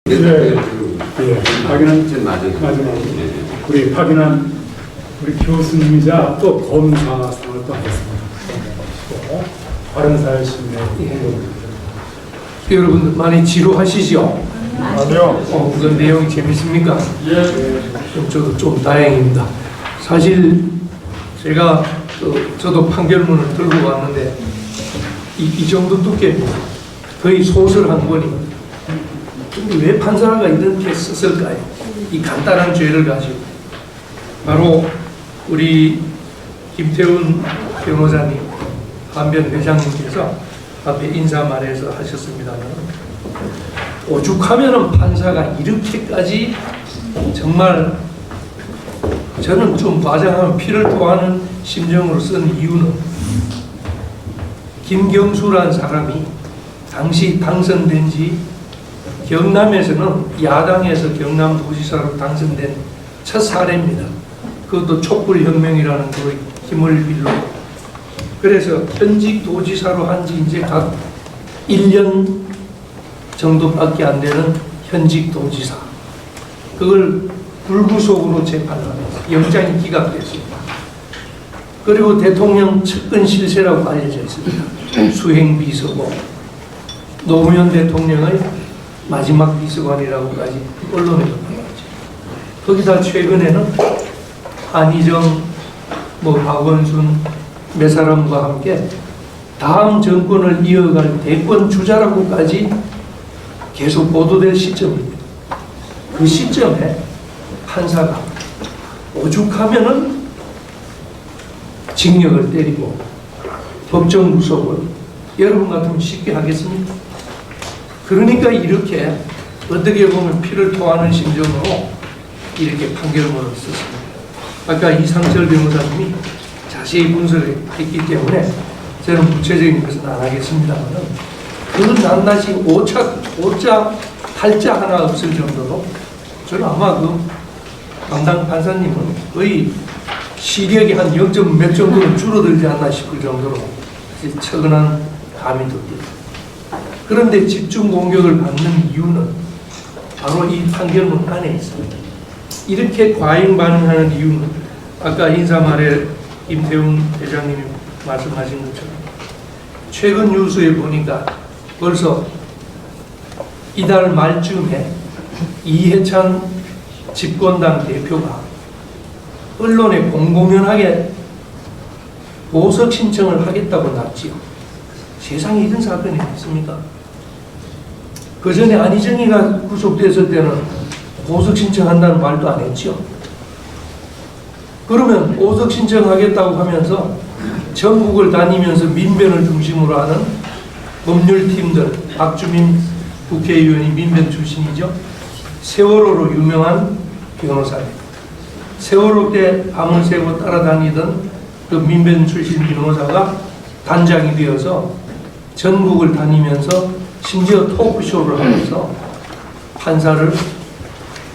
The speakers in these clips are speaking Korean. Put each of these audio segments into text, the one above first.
네, 확인한 맞아요. 우리 확인한 우리 교수님이자 또 검사상을 또 하겠습니다. 바른 사회 시민의 행동입니다. 여러분들 많이 지루하시죠? 아니요. 그 내용이 재밌습니까? 예. 저도 좀 다행입니다. 사실 제가 저도 판결문을 들고 왔는데 이 정도 두께입니다. 거의 소설 한 권입니다. 근데 왜 판사가 이렇게 썼을까요? 이 간단한 죄를 가지고 바로 우리 김태훈 변호사님, 한변 회장님께서 앞에 인사말에서 하셨습니다만, 오죽하면은 판사가 이렇게까지 정말 저는 좀 과장하면 피를 토하는 심정으로 쓴 이유는, 김경수란 사람이 당시 당선된 지, 경남에서는 야당에서 경남도지사로 당선된 첫 사례입니다. 그것도 촛불혁명이라는 그 힘을 빌로. 그래서 현직 도지사로 한 지 이제 각 1년 정도밖에 안 되는 현직 도지사, 그걸 불구속으로 재판하면서 영장이 기각됐습니다. 그리고 대통령 측근 실세라고 알려져 있습니다. 수행 비서고 노무현 대통령의 마지막 비서관이라고까지 언론에 나왔죠. 거기다 최근에는 한희정, 박원순 몇 사람과 함께 다음 정권을 이어갈 대권 주자라고까지 계속 보도될 시점입니다. 그 시점에 판사가 오죽하면은 징역을 때리고 법정 구속을 여러분 같으면 쉽게 하겠습니까? 그러니까 이렇게 어떻게 보면 피를 토하는 심정으로 이렇게 판결문을 썼습니다. 아까 이상철 변호사님이 자세히 분석을 했기 때문에 저는 구체적인 것은 안 하겠습니다만, 그 낱낱이 오자 탈자 하나 없을 정도로 저는 아마 그 담당 판사님은 거의 시력이 한 0점 몇 정도는 줄어들지 않나 싶을 정도로 처근한 감이 듭니다. 그런데 집중 공격을 받는 이유는 바로 이 판결문 안에 있습니다. 이렇게 과잉 반응하는 이유는 아까 인사말에 김태훈 회장님이 말씀하신 것처럼 최근 뉴스에 보니까 벌써 이달 말쯤에 이해찬 집권당 대표가 언론에 공공연하게 보석 신청을 하겠다고 났지요. 세상에 이런 사건이 있습니까? 그 전에 안희정이가 구속됐을 때는 보석 신청한다는 말도 안 했죠. 그러면 보석 신청하겠다고 하면서 전국을 다니면서 민변을 중심으로 하는 법률팀들, 박주민 국회의원이 민변 출신이죠. 세월호로 유명한 변호사입니다. 세월호 때 밤을 새고 따라다니던 그 민변 출신 변호사가 단장이 되어서 전국을 다니면서 심지어 토크쇼를 하면서 판사를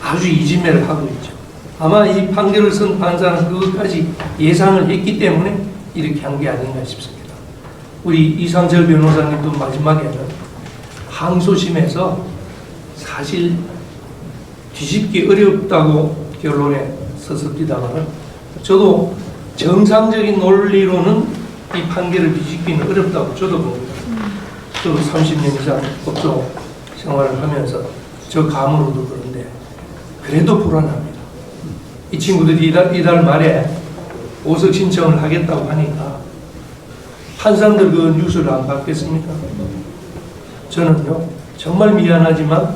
아주 이지매를 하고 있죠. 아마 이 판결을 쓴 판사는 그것까지 예상을 했기 때문에 이렇게 한 게 아닌가 싶습니다. 우리 이상철 변호사님도 마지막에는 항소심에서 사실 뒤집기 어렵다고 결론에 썼습니다만, 저도 정상적인 논리로는 이 판결을 뒤집기는 어렵다고 저도 봅니다. 저도 30년 이상 법조 생활을 하면서 저 감으로도 그런데 그래도 불안합니다. 이 친구들이 이달 말에 보석 신청을 하겠다고 하니까 판사들 그 뉴스를 안 받겠습니까? 저는요, 정말 미안하지만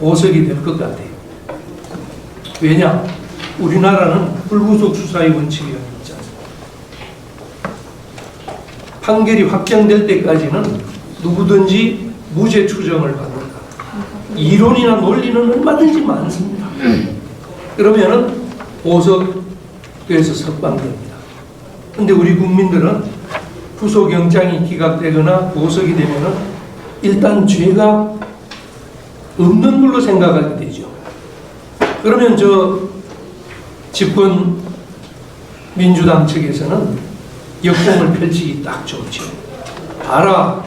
보석이 될 것 같아요. 왜냐? 우리나라는 불구속 수사의 원칙이 있지 않습니까? 판결이 확정될 때까지는 누구든지 무죄 추정을 받는다. 이론이나 논리는 얼마든지 많습니다. 그러면은 보석돼서 석방됩니다. 근데 우리 국민들은 구속영장이 기각되거나 보석이 되면은 일단 죄가 없는 걸로 생각하게 되죠. 그러면 저 집권 민주당 측에서는 역공을 펼치기 딱 좋죠. 봐라,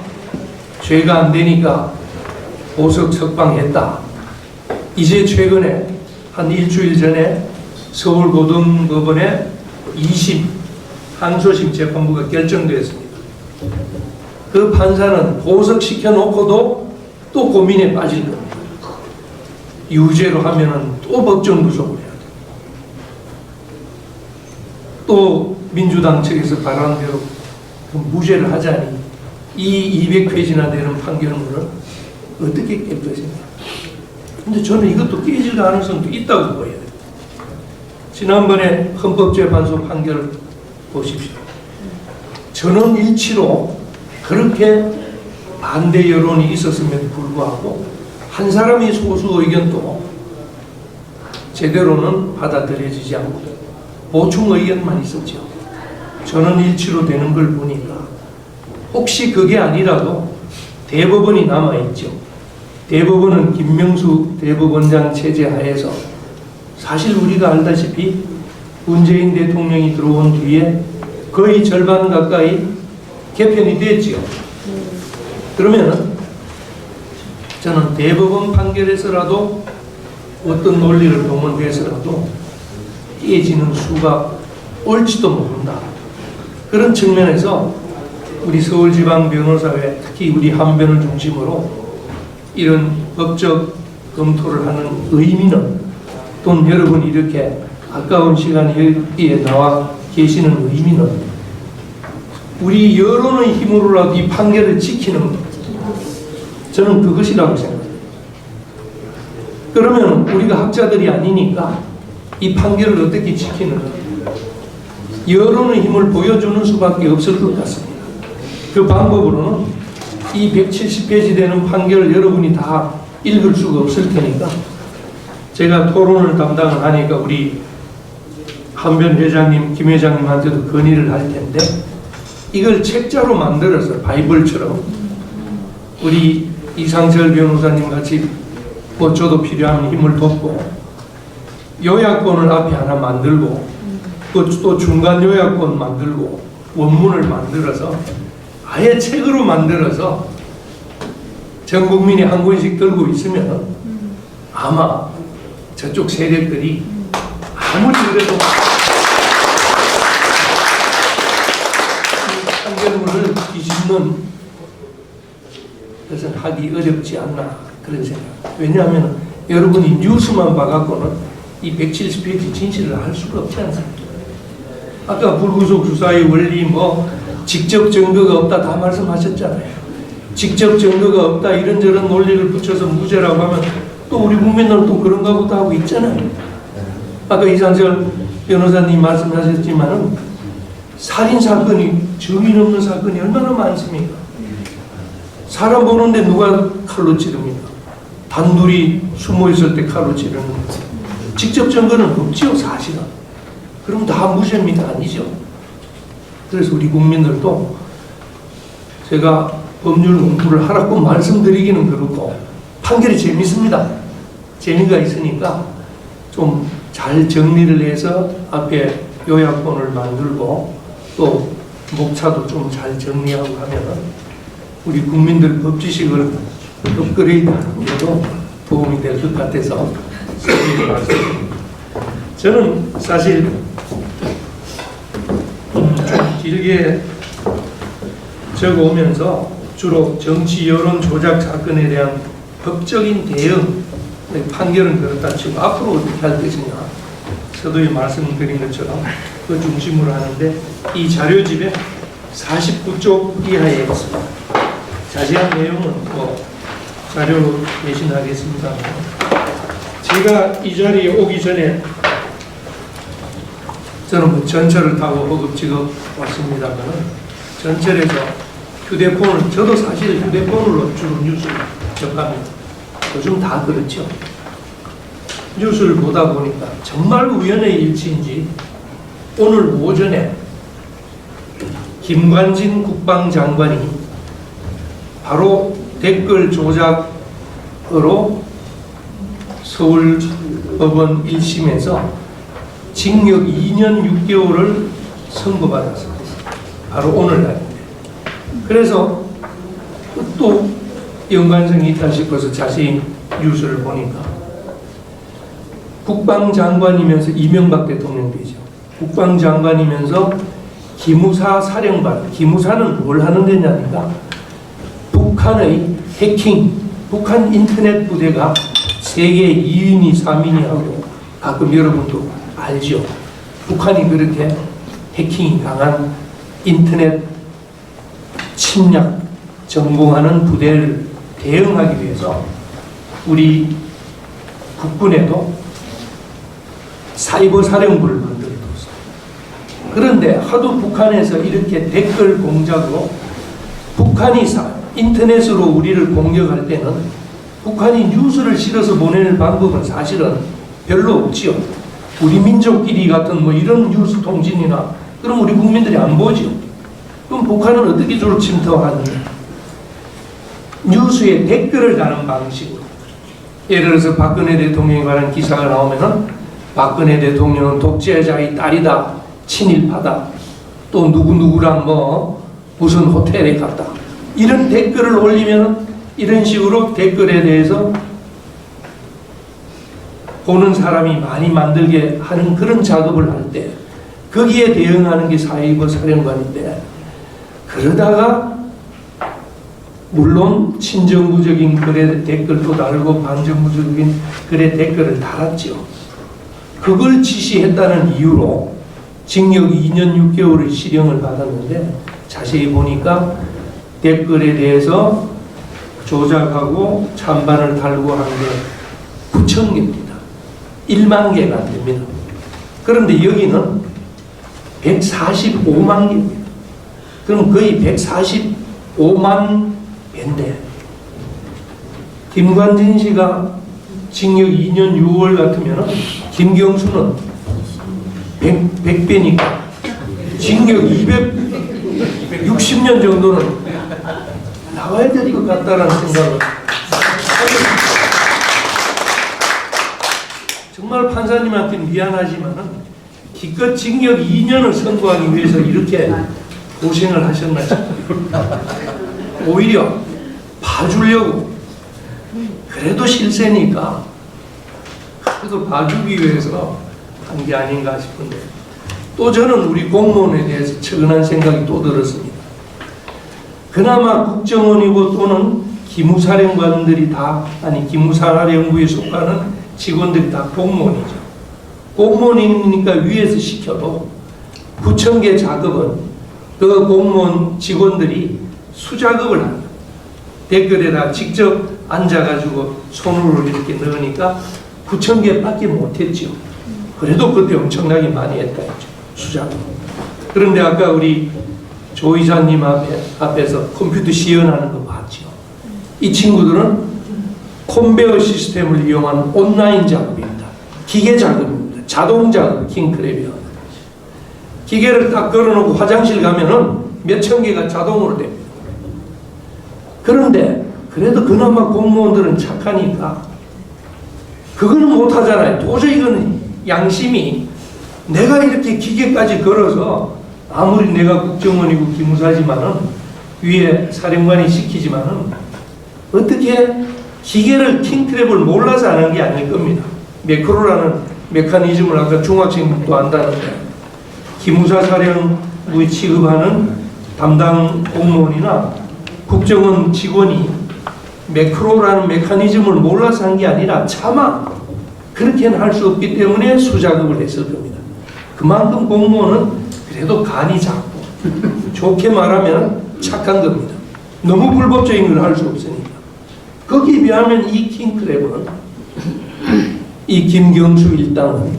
죄가 안 되니까 보석 석방했다. 이제 최근에 한 일주일 전에 서울고등법원의 2심 항소심 재판부가 결정되었습니다. 그 판사는 보석시켜 놓고도 또 고민에 빠질 겁니다. 유죄로 하면은 또 법정 구속을 해야 돼. 또 민주당 측에서 바라는 대로 무죄를 하자니 이 200페이지나 되는 판결문을 어떻게 깰 것인가. 근데 저는 이것도 깨질 가능성도 있다고 보여요. 지난번에 헌법재판소 판결을 보십시오. 전원일치로 그렇게 반대 여론이 있었음에도 불구하고 한 사람의 소수 의견도 제대로는 받아들여지지 않고 보충 의견만 있었죠. 전원일치로 되는 걸 보니까 혹시 그게 아니라도 대법원이 남아있죠. 대법원은 김명수 대법원장 체제 하에서 사실 우리가 알다시피 문재인 대통령이 들어온 뒤에 거의 절반 가까이 개편이 됐죠. 그러면 저는 대법원 판결에서라도 어떤 논리를 동원해서라도 깨지는 수가 올지도 모른다. 그런 측면에서 우리 서울지방변호사회, 특히 우리 한변을 중심으로 이런 법적 검토를 하는 의미는, 또는 여러분이 이렇게 아까운 시간에 여기에 나와 계시는 의미는 우리 여론의 힘으로라도 이 판결을 지키는 것, 저는 그것이라고 생각합니다. 그러면 우리가 학자들이 아니니까 이 판결을 어떻게 지키는가, 여론의 힘을 보여주는 수밖에 없을 것 같습니다. 그 방법으로는 이 170페이지 되는 판결을 여러분이 다 읽을 수가 없을 테니까 제가 토론을 담당을 하니까 우리 한변 회장님, 김 회장님한테도 건의를 할 텐데 이걸 책자로 만들어서 바이블처럼 우리 이상철 변호사님 같이 뭐 저도 필요한 힘을 돕고 요약본을 앞에 하나 만들고 또 중간 요약본 만들고 원문을 만들어서 아예 책으로 만들어서 전 국민이 한 권씩 들고 있으면 아마 저쪽 세력들이 아무리 그래도 판결문을 뒤집는 것은 하기 어렵지 않나 그런 생각. 왜냐하면 여러분이 뉴스만 봐갖고는 이 170페이지 진실을 알 수가 없지 않습니까? 아까 불구속 수사의 원리 뭐 직접 증거가 없다 다 말씀하셨잖아요. 직접 증거가 없다 이런저런 논리를 붙여서 무죄라고 하면 또 우리 국민들은 또 그런가 보다 하고 있잖아요. 아까 이상철 변호사님 말씀하셨지만은 살인사건이 증인 없는 사건이 얼마나 많습니까? 사람 보는데 누가 칼로 찌릅니까? 단둘이 숨어 있을 때 칼로 찌르는 거지. 직접 증거는 없지요, 사실은. 그럼 다 무죄입니까? 아니죠. 그래서 우리 국민들도 제가 법률 공부를 하라고 말씀드리기는 그렇고 판결이 재밌습니다. 재미가 있으니까 좀 잘 정리를 해서 앞에 요약본을 만들고 또 목차도 좀 잘 정리하고 하면 우리 국민들 법지식을 업그레이드하는 데도 도움이 될 것 같아서 저는 사실 좀 길게 적어오면서 주로 정치 여론 조작 사건에 대한 법적인 대응, 판결은 그렇다 치고 앞으로 어떻게 할 것이냐 서두에 말씀드린 것처럼 그 중심으로 하는데 이 자료집에 49쪽 이하에 있습니다. 자세한 내용은 뭐 자료로 대신하겠습니다. 제가 이 자리에 오기 전에 저는 뭐 전철을 타고 허겁지겁 왔습니다만 전철에서 휴대폰을, 저도 사실 휴대폰으로 주로 뉴스를 접합니다. 요즘 다 그렇죠. 뉴스를 보다 보니까 정말 우연의 일치인지 오늘 오전에 김관진 국방장관이 바로 댓글 조작으로 서울법원 1심에서 징역 2년 6개월을 선고받았습니다. 바로 오늘날입니다. 그래서 또 연관성이 있다 싶어서 자세히 뉴스를 보니까 국방장관이면서 이명박 대통령 되죠. 국방장관이면서 기무사 사령관, 기무사는 뭘 하는 데냐니까 북한의 해킹, 북한 인터넷 부대가 세계 2위니 3위니 하고 가끔 여러분도 알죠. 북한이 그렇게 해킹이 강한 인터넷 침략 전공하는 부대를 대응하기 위해서 우리 국군에도 사이버 사령부를 만들어뒀어요. 그런데 하도 북한에서 이렇게 댓글 공작으로 북한이 인터넷으로 우리를 공격할 때는 북한이 뉴스를 실어서 보내는 방법은 사실은 별로 없지요. 우리 민족끼리 같은 뭐 이런 뉴스 통신이나 그럼 우리 국민들이 안 보죠. 그럼 북한은 어떻게 주로 침투하느냐? 뉴스에 댓글을 다는 방식으로. 예를 들어서 박근혜 대통령에 관한 기사가 나오면은 박근혜 대통령은 독재자의 딸이다, 친일파다, 또 누구누구랑 뭐 무슨 호텔에 갔다. 이런 댓글을 올리면 이런 식으로 댓글에 대해서 보는 사람이 많이 만들게 하는 그런 작업을 할 때 거기에 대응하는 게 사이버 사령관인데, 그러다가 물론 친정부적인 글에 댓글도 달고 반정부적인 글에 댓글을 달았죠. 그걸 지시했다는 이유로 징역 2년 6개월의 실형을 받았는데, 자세히 보니까 댓글에 대해서 조작하고 찬반을 달고 한 게 9,000개입니다. 1만 개가 안 됩니다. 그런데 여기는 145만 개입니다. 그럼 거의 145만 배인데, 김관진 씨가 징역 2년 6월 같으면 김경수는 100배니까 징역 260년 정도는 나와야 될 것 같다라는 생각을. 정말 판사님한테 미안하지만은 기껏 징역 2년을 선고하기 위해서 이렇게 고생을 하셨나 싶어요. 오히려 봐주려고, 그래도 실세니까 그래도 봐주기 위해서 한 게 아닌가 싶은데, 또 저는 우리 공무원에 대해서 측은한 생각이 또 들었습니다. 그나마 국정원이고 또는 기무사령관들이 다, 아니 기무사령부에 속하는 직원들이 다 공무원이죠. 공무원이니까 위에서 시켜도 9,000개 작업은 그 공무원 직원들이 수작업을 합니다. 댓글에다 직접 앉아가지고 손으로 이렇게 넣으니까 9,000개밖에 못했죠. 그래도 그때 엄청나게 많이 했다 했죠. 수작업. 그런데 아까 우리 조 이사님 앞에서 컴퓨터 시연하는 거 봤죠. 이 친구들은 컨베어 시스템을 이용한 온라인 작업입니다. 기계 작업입니다. 자동 작업, 킹크랩이요. 기계를 딱 걸어놓고 화장실 가면은 몇천 개가 자동으로 됩니다. 그런데 그래도 그나마 공무원들은 착하니까 그거는 못하잖아요. 도저히 이거는 양심이, 내가 이렇게 기계까지 걸어서 아무리 내가 국정원이고 기무사지만은 위에 사령관이 시키지만은 어떻게 기계를 킹크랩을 몰라서 하는 게 아닐 겁니다. 매크로라는 메커니즘을 아까 중학생도 안다는데, 기무사 사령부에 취급하는 담당 공무원이나 국정원 직원이 매크로라는 메커니즘을 몰라서 한 게 아니라 차마 그렇게는 할 수 없기 때문에 수작업을 했을 겁니다. 그만큼 공무원은 그래도 간이 작고 좋게 말하면 착한 겁니다. 너무 불법적인 걸 할 수 없으니까. 거기에 비하면 이 킹크랩은, 이 김경수 일당은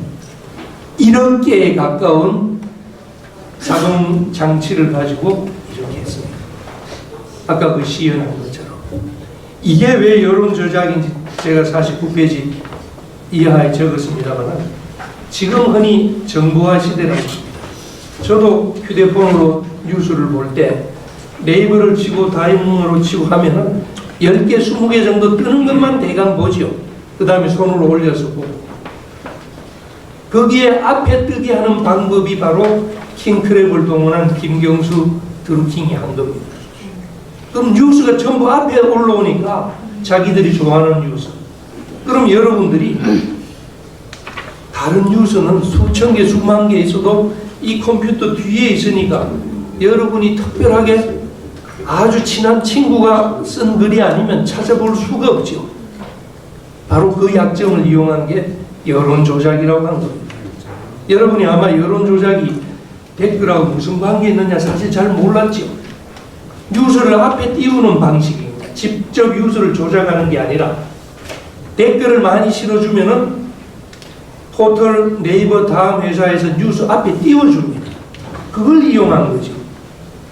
1억 개에 가까운 자동 장치를 가지고 이렇게 했습니다. 아까 그 시연한 것처럼. 이게 왜 여론 조작인지 제가 49페이지 이하에 적었습니다만, 지금 흔히 정보화 시대라고 합니다. 저도 휴대폰으로 뉴스를 볼 때 네이버를 치고 다이문으로 치고 하면은 10개, 20개 정도 뜨는 것만 대강 보죠. 그 다음에 손으로 올려서 보고. 거기에 앞에 뜨게 하는 방법이 바로 킹크랩을 동원한 김경수 드루킹이 한 겁니다. 그럼 뉴스가 전부 앞에 올라오니까 자기들이 좋아하는 뉴스. 그럼 여러분들이 다른 뉴스는 수천 개, 수만 개 있어도 이 컴퓨터 뒤에 있으니까 여러분이 특별하게 아주 친한 친구가 쓴 글이 아니면 찾아볼 수가 없죠. 바로 그 약점을 이용한 게 여론조작이라고 하는 겁니다. 여러분이 아마 여론조작이 댓글하고 무슨 관계 있느냐 사실 잘 몰랐죠. 뉴스를 앞에 띄우는 방식입니다. 직접 뉴스를 조작하는 게 아니라 댓글을 많이 실어주면은 포털, 네이버 다음 회사에서 뉴스 앞에 띄워줍니다. 그걸 이용한 거죠.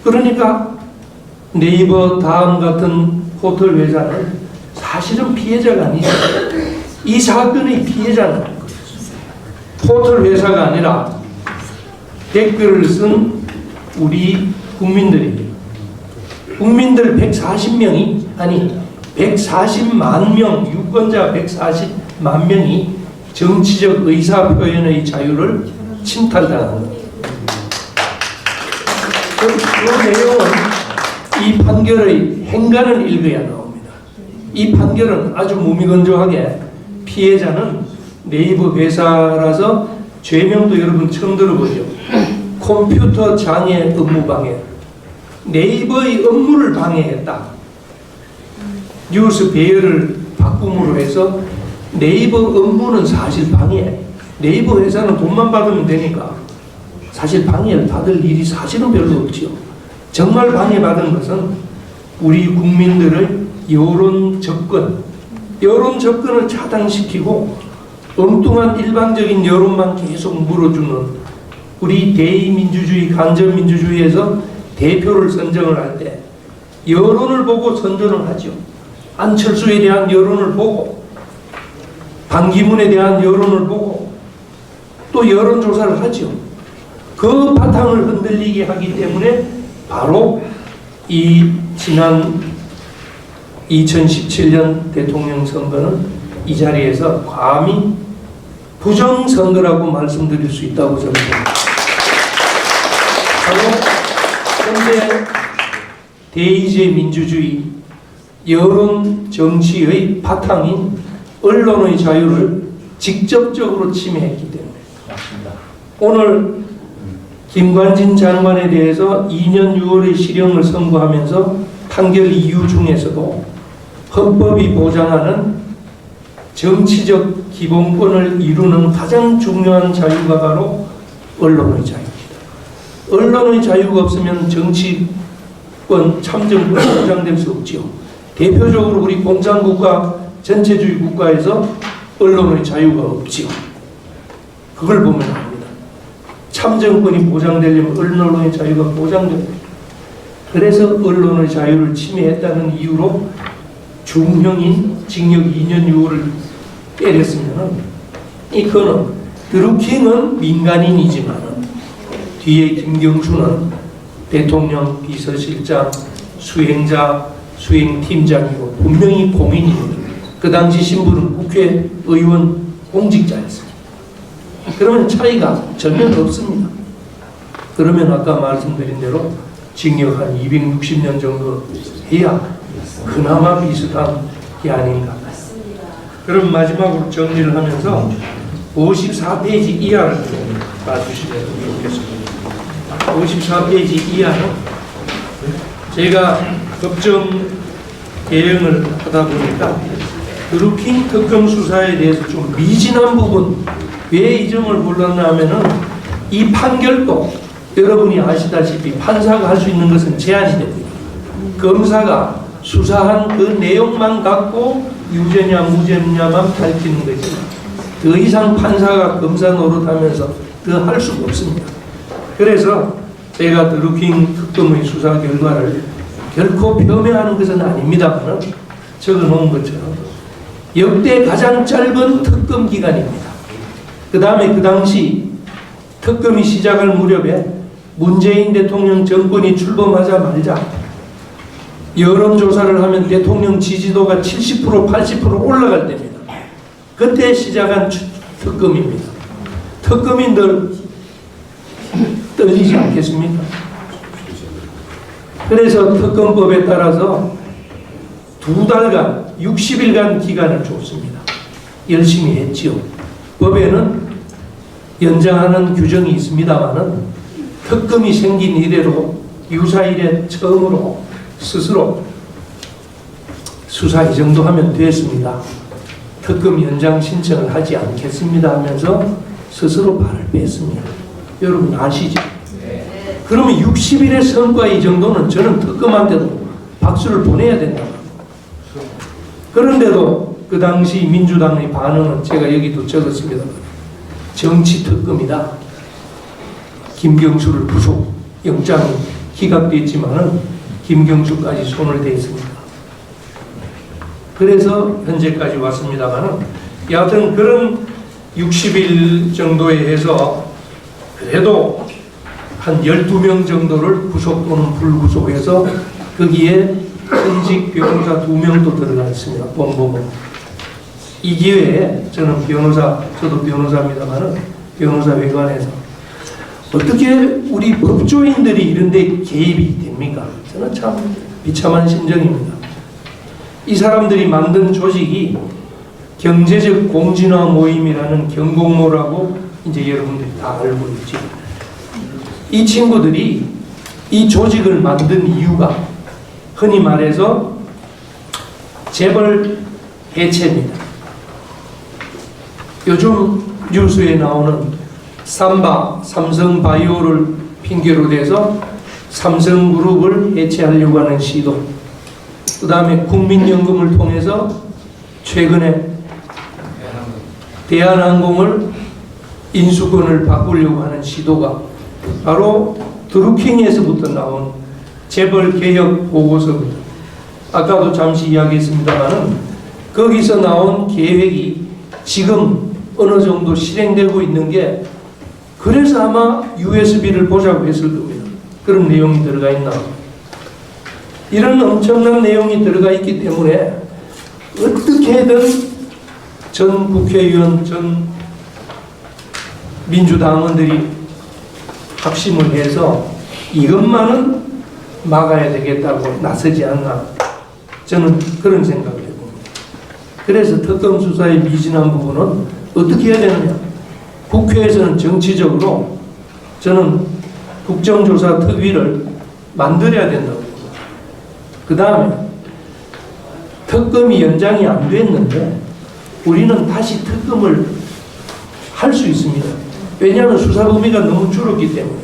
그러니까 네이버 다음 같은 포털 회사는 사실은 피해자가 아니죠. 이 사건의 피해자는 포털 회사가 아니라 댓글을 쓴 우리 국민들입니다. 국민들 140명이 아니 140만 명, 유권자 140만 명이 정치적 의사표현의 자유를 침탈당한 겁니다. 그 내용은 이 판결의 행간을 읽어야 나옵니다. 이 판결은 아주 무미건조하게 피해자는 네이버 회사라서 죄명도 여러분 처음 들어보죠. 컴퓨터 장애 업무 방해. 네이버의 업무를 방해했다. 뉴스 배열을 바꿈으로 해서 네이버 업무는 사실 방해. 네이버 회사는 돈만 받으면 되니까 사실 방해를 받을 일이 사실은 별로 없지요. 정말 방해받은 것은 우리 국민들의 여론 접근을 차단시키고 엉뚱한 일방적인 여론만 계속 물어주는 우리 대의민주주의, 간접민주주의에서 대표를 선정을 할 때 여론을 보고 선정을 하죠. 안철수에 대한 여론을 보고 반기문에 대한 여론을 보고 또 여론조사를 하죠. 그 바탕을 흔들리게 하기 때문에 바로 이 지난 2017년 대통령 선거는 이 자리에서 감히 부정선거라고 말씀드릴 수 있다고 저는 생각합니다. 바로 현재 대의제 민주주의 여론 정치의 바탕인 언론의 자유를 직접적으로 침해했기 때문에 오늘 김관진 장관에 대해서 2년 6월의 실형을 선고하면서 판결 이유 중에서도 헌법이 보장하는 정치적 기본권을 이루는 가장 중요한 자유가 바로 언론의 자유입니다. 언론의 자유가 없으면 정치권, 참정권이 보장될 수 없지요. 대표적으로 우리 공산국가, 전체주의 국가에서 언론의 자유가 없지요. 그걸 보면 압니다. 참정권이 보장되려면 언론의 자유가 보장됩니다. 그래서 언론의 자유를 침해했다는 이유로 중형인 징역 2년 6월을 때렸으면 이거는 드루킹은 민간인이지만 뒤에 김경수는 대통령 비서실장, 수행자, 수행팀장이고 분명히 공인입니다. 그 당시 신분은 국회의원 공직자였습니다. 그러면 차이가 전혀 없습니다. 그러면 아까 말씀드린 대로 징역 한 260년 정도 해야 그나마 비슷한 게 아닌가. 그럼 마지막으로 정리를 하면서 54페이지 이하를 봐주시면 좋겠습니다. 54페이지 이하는 제가 법정 대응을 하다 보니까 드루킹 특검 수사에 대해서 좀 미진한 부분, 왜 이 점을 골랐나 하면은 이 판결도 여러분이 아시다시피 판사가 할 수 있는 것은 제한이 됩니다. 검사가 수사한 그 내용만 갖고 유죄냐 무죄냐만 밝히는 거지 더 이상 판사가 검사 노릇하면서 더 할 수가 없습니다. 그래서 제가 드루킹 특검의 수사 결과를 결코 폄훼하는 것은 아닙니다만 적어놓은 것처럼 역대 가장 짧은 특검 기간입니다. 그 다음에 그 당시 특검이 시작할 무렵에 문재인 대통령 정권이 출범하자마자 여론조사를 하면 대통령 지지도가 70% 80% 올라갈 때입니다. 그때 시작한 특검입니다. 특검이 늘 떨리지 않겠습니까? 그래서 특검법에 따라서 2달간 60일간 기간을 줬습니다. 열심히 했지요. 법에는 연장하는 규정이 있습니다만은 특검이 생긴 이래로 유사 이래 처음으로 스스로 수사 이 정도 하면 됐습니다. 특검 연장 신청을 하지 않겠습니다 하면서 스스로 발을 뺐습니다. 여러분 아시죠? 그러면 60일의 성과 이 정도는 저는 특검한테도 박수를 보내야 된다. 그런데도 그 당시 민주당의 반응은 제가 여기도 적었습니다. 정치 특검이다. 김경수를 부속 영장이 기각됐지만은 김경수까지 손을 댔습니다. 그래서 현재까지 왔습니다만은 여하튼 그런 60일 정도에 해서 그래도 한 12명 정도를 구속 또는 불구속해서 거기에 현직 변호사 2명도 들어가 있습니다. 본법은. 이 기회에 저는 저도 변호사입니다만은 변호사 외관에서 어떻게 우리 법조인들이 이런 데 개입이 됩니까? 저는 참 비참한 심정입니다. 이 사람들이 만든 조직이 경제적 공진화 모임이라는 경공모라고 이제 여러분들이 다 알고 있죠. 이 친구들이 이 조직을 만든 이유가 흔히 말해서 재벌 해체입니다. 요즘 뉴스에 나오는 삼성바이오를 핑계로 대서 삼성그룹을 해체하려고 하는 시도, 그 다음에 국민연금을 통해서 최근에 대한항공을 인수권을 바꾸려고 하는 시도가 바로 드루킹에서부터 나온 재벌개혁 보고서입니다. 아까도 잠시 이야기했습니다만 거기서 나온 계획이 지금 어느 정도 실행되고 있는 게, 그래서 아마 USB를 보자고 했을 겁니다. 그런 내용이 들어가 있나. 이런 엄청난 내용이 들어가 있기 때문에 어떻게든 전 국회의원, 전 민주당원들이 합심을 해서 이것만은 막아야 되겠다고 나서지 않나, 저는 그런 생각을 해봅니다. 그래서 특검 수사의 미진한 부분은 어떻게 해야 되느냐. 국회에서는 정치적으로 저는 국정조사 특위를 만들어야 된다고 봅니다. 그 다음에 특검이 연장이 안 됐는데 우리는 다시 특검을 할 수 있습니다. 왜냐하면 수사 범위가 너무 줄었기 때문에.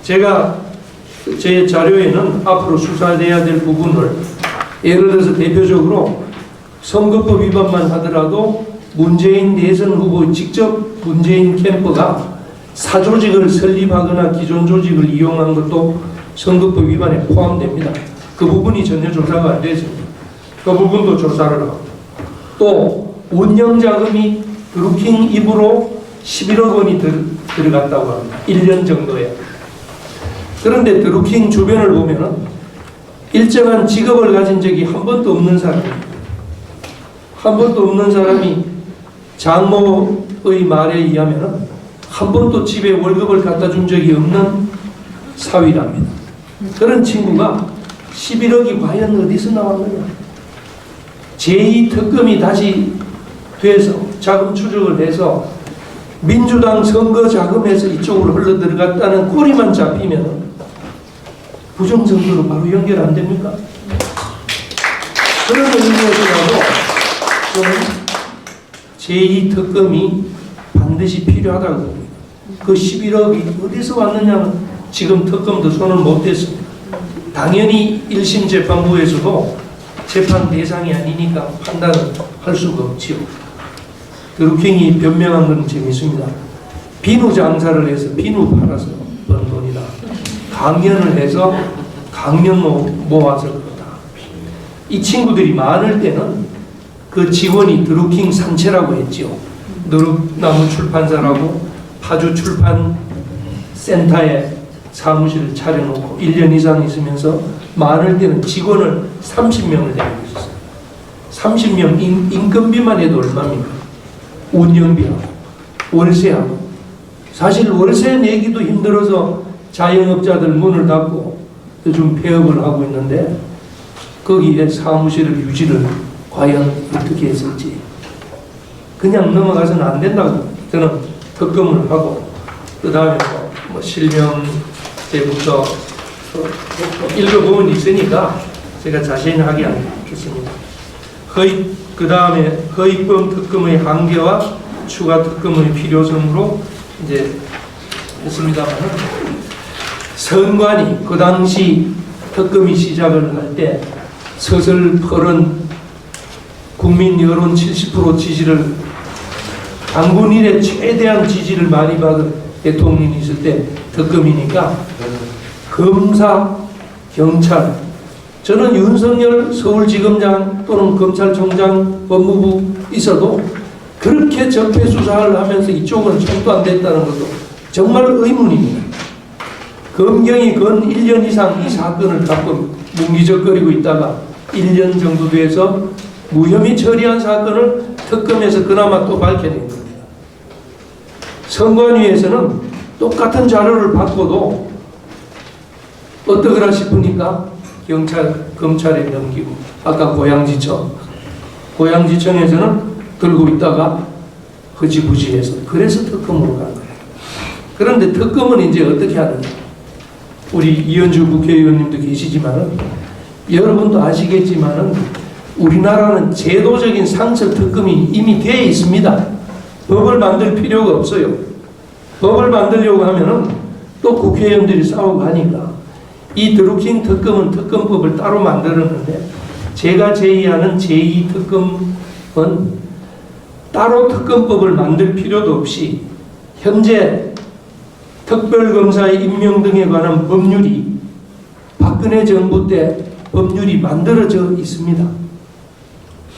제가 제 자료에는 앞으로 수사돼야 될 부분을 예를 들어서 대표적으로 선거법 위반만 하더라도 문재인 대선 후보 직접 문재인 캠프가 사조직을 설립하거나 기존 조직을 이용한 것도 선거법 위반에 포함됩니다. 그 부분이 전혀 조사가 안 됐습니다. 그 부분도 조사를 하고, 또 운영자금이 드루킹 입으로 11억 원이 들어갔다고 합니다. 1년 정도에. 그런데 드루킹 주변을 보면은 일정한 직업을 가진 적이 한 번도 없는 사람입니다. 한 번도 없는 사람이 장모의 말에 의하면 한 번도 집에 월급을 갖다 준 적이 없는 사위랍니다. 그런 친구가 11억이 과연 어디서 나왔느냐. 제2특검이 다시 돼서 자금 추적을 해서 민주당 선거 자금에서 이쪽으로 흘러 들어갔다는 꼬리만 잡히면 부정선거로 바로 연결 안 됩니까? 그런 의미에서라도 저는 제2특검이 반드시 필요하다고 봅니다. 그 11억이 어디서 왔느냐는 지금 특검도 손을 못 댔습니다. 당연히 1심 재판부에서도 재판 대상이 아니니까 판단을 할 수가 없지요. 드루킹이 변명한 건 재밌습니다. 비누 장사를 해서 비누 팔아서 번 돈이다. 강연을 해서 강연 모아서 그렇다. 이 친구들이 많을 때는 그 직원이 드루킹 산채라고 했지요. 누룩나무 출판사라고 파주 출판 센터에 사무실을 차려놓고 1년 이상 있으면서 많을 때는 직원을 30명을 데리고 있었어요. 30명 인건비만 해도 얼마입니까? 운영비하고 월세하고. 사실 월세 내기도 힘들어서 자영업자들 문을 닫고 요즘 폐업을 하고 있는데 거기에 사무실을 유지를 과연 어떻게 했을지 그냥 넘어가서는 안 된다고 저는 특검을 하고 그 다음에 뭐 실명 때부터 읽어보면 있으니까 제가 자세히 하지 않겠습니다. 그 다음에 허위범 특검의 한계와 추가 특검의 필요성으로 이제 했습니다만, 선관위 그 당시 특검이 시작을 할 때 서슬퍼런 국민 여론 70% 지지를, 당군 이래 최대한 지지를 많이 받은 대통령이 있을 때 특검이니까 검사, 경찰, 저는 윤석열 서울지검장 또는 검찰총장, 법무부 있어도 그렇게 적폐 수사를 하면서 이쪽은 손도 안 댔다는 것도 정말 의문입니다. 검경이 건 1년 이상 이 사건을 갖고 뭉기적거리고 있다가 1년 정도 돼서 무혐의 처리한 사건을 특검에서 그나마 또 밝혀낸 겁니다. 선관위에서는 똑같은 자료를 받고도 어떠거라 싶으니까 검찰에 넘기고, 아까 고양지청에서는 들고 있다가 허지부지해서, 그래서 특검으로 간 거예요. 그런데 특검은 이제 어떻게 하느냐. 우리 이현주 국회의원님도 계시지만은, 여러분도 아시겠지만은, 우리나라는 제도적인 상설 특검이 이미 되어 있습니다. 법을 만들 필요가 없어요. 법을 만들려고 하면은 또 국회의원들이 싸우고 하니까, 이 드루킹 특검은 특검법을 따로 만들었는데, 제가 제의하는 제2특검은 따로 특검법을 만들 필요도 없이 현재 특별검사의 임명 등에 관한 법률이 박근혜 정부 때 법률이 만들어져 있습니다.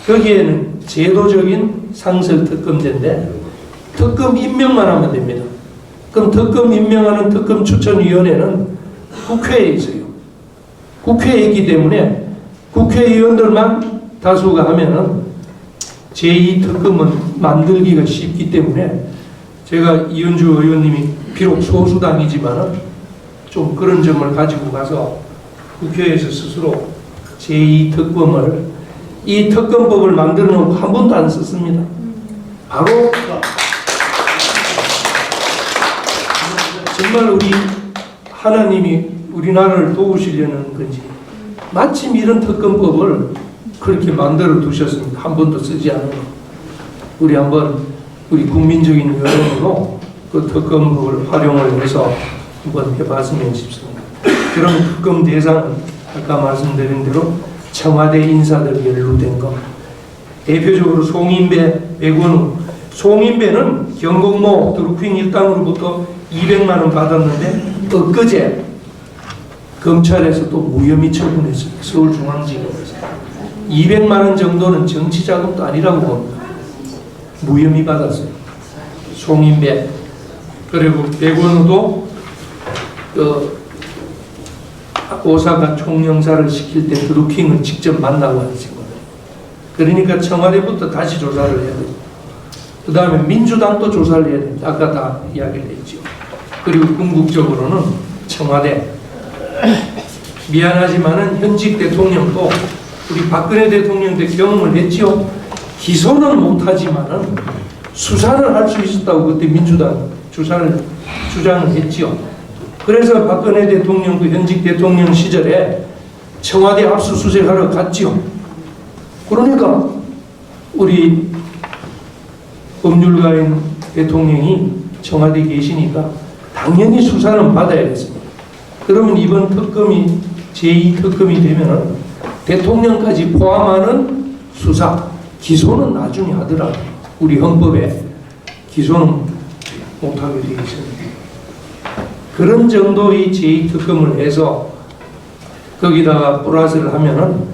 거기에는 제도적인 상설 특검제인데 특검 임명만 하면 됩니다. 그럼 특검 임명하는 특검 추천위원회는 국회에 있어요. 국회에 있기 때문에 국회의원들만 다수가 하면은 제2특검은 만들기가 쉽기 때문에, 제가 이현주 의원님이 비록 소수당이지만은 좀 그런 점을 가지고 가서 국회에서 스스로 제2특검을, 이 특검법을 만들어 놓고 한 번도 안 썼습니다. 바로 정말 우리 하나님이 우리나라를 도우시려는 건지 마침 이런 특검법을 그렇게 만들어 두셨습니다. 한 번도 쓰지 않은 거. 우리 한번 우리 국민적인 여론으로 그 특검법을 활용을 해서 한번 해봤으면 싶습니다. 그런 특검 대상은 아까 말씀드린 대로 청와대 인사들 연루된 거, 대표적으로 송인배, 백원우. 송인배는 경공모 드루킹 일당으로부터 200만 원 받았는데 엊그제 검찰에서 또 무혐의 처분했습니다. 서울중앙지검에서 200만 원 정도는 정치자금도 아니라고 봅니다. 무혐의 받았어요. 송인배. 그리고 백원우도 오사카 총영사를 시킬 때 드루킹을 직접 만나고 하셨거든요. 그러니까 청와대부터 다시 조사를 해야 돼요. 그 다음에 민주당도 조사를 해야 됩니다. 아까 다 이야기를 했죠. 그리고 궁극적으로는 청와대. 미안하지만은 현직 대통령도 우리 박근혜 대통령 때 경험을 했죠. 기소는 못하지만은 수사를 할 수 있었다고 그때 민주당 주장을 했죠. 그래서 박근혜 대통령도 현직 대통령 시절에 청와대 압수수색하러 갔죠. 그러니까 우리 법률가인 대통령이 청와대에 계시니까 당연히 수사는 받아야겠습니다. 그러면 이번 특검이 제2특검이 되면은 대통령까지 포함하는 수사, 기소는 나중에 하더라도 우리 헌법에 기소는 못하게 되어 있습니다. 그런 정도의 제2특검을 해서 거기다가 플러스를 하면은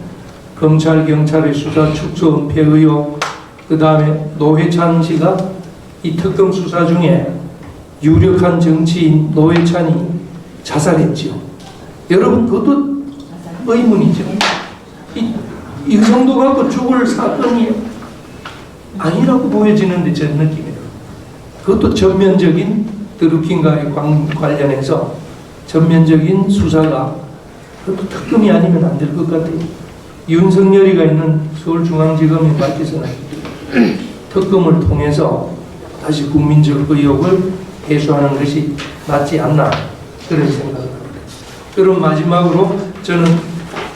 검찰, 경찰의 수사 축소 은폐 의혹, 그 다음에 노회찬 씨가 이 특검 수사 중에 유력한 정치인 노회찬이 자살했지요. 여러분 그것도 의문이죠. 이 정도 갖고 죽을 사건이 아니라고 보여지는데 제 느낌이에요. 그것도 전면적인 드루킹과의 관련해서 전면적인 수사가 그것도 특검이 아니면 안 될 것 같아요. 윤석열이가 있는 서울중앙지검에 밝혀서는 특검을 통해서 다시 국민적 의혹을 해소하는 것이 낫지 않나 그런 생각을 합니다. 그럼 마지막으로 저는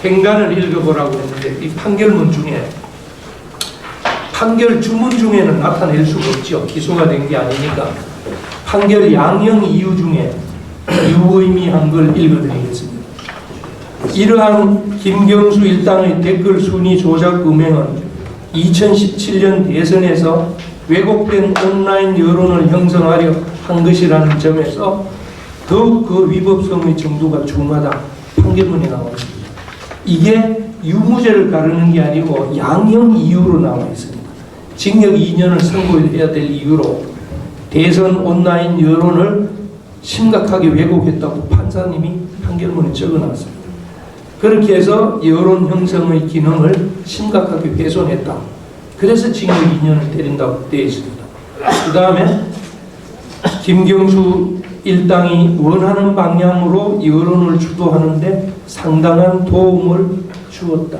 행간을 읽어보라고 했는데 이 판결문 중에 판결 주문 중에는 나타낼 수가 없죠. 기소가 된 게 아니니까. 판결 양형 이유 중에 유의미한 걸 읽어드리겠습니다. 이러한 김경수 일당의 댓글 순위 조작 음행은 2017년 대선에서 왜곡된 온라인 여론을 형성하려 한 것이라는 점에서 더욱 그 위법성의 정도가 중하다 판결문에 나와 있습니다. 이게 유무죄를 가르는 게 아니고 양형 이유로 나와 있습니다. 징역 2년을 선고해야 될 이유로 대선 온라인 여론을 심각하게 왜곡했다고 판사님이 판결문에 적어놨습니다. 그렇게 해서 여론 형성의 기능을 심각하게 훼손했다. 그래서 징역 2년을 때린다고 되어 있습니다. 그 다음에 김경수 일당이 원하는 방향으로 여론을 주도하는데 상당한 도움을 주었다.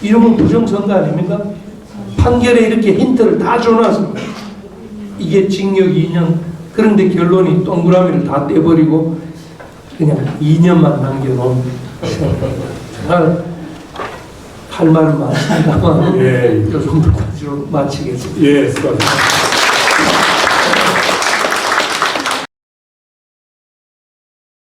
이러면 부정선거 아닙니까? 판결에 이렇게 힌트를 다 줘놨습니다. 이게 징역 2년, 그런데 결론이 동그라미를 다 떼버리고 그냥 2년만 남겨놓은 정말 할 말은 많습니다만 예. 이 정도까지로 마치겠습니다. 예, 수고하셨습니다.